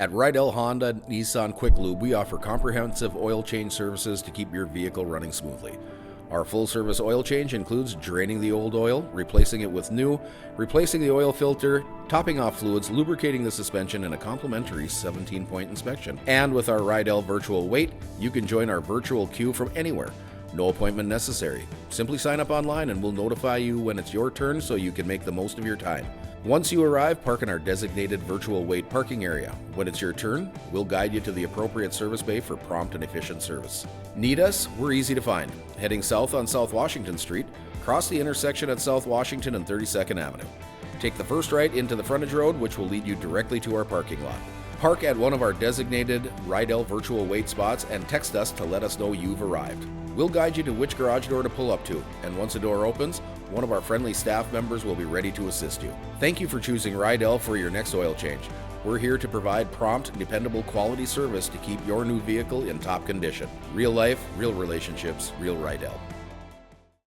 At Rydell Honda Nissan Quick Lube, we offer comprehensive oil change services to keep your vehicle running smoothly. Our full-service oil change includes draining the old oil, replacing it with new, replacing the oil filter, topping off fluids, lubricating the suspension, and a complimentary 17-point inspection. And with our Rydell Virtual Wait, you can join our virtual queue from anywhere. No appointment necessary. Simply sign up online and we'll notify you when it's your turn so you can make the most of your time. Once you arrive, park in our designated virtual wait parking area. When it's your turn, we'll guide you to the appropriate service bay for prompt and efficient service. Need us? We're easy to find. Heading south on South Washington Street, cross the intersection at South Washington and 32nd Avenue. Take the first right into the frontage road, which will lead you directly to our parking lot. Park at one of our designated Rydell Virtual Wait spots and text us to let us know you've arrived. We'll guide you to which garage door to pull up to, and once a door opens, one of our friendly staff members will be ready to assist you. Thank you for choosing Rydell for your next oil change. We're here to provide prompt, dependable quality service to keep your new vehicle in top condition. Real life, real relationships, real Rydell.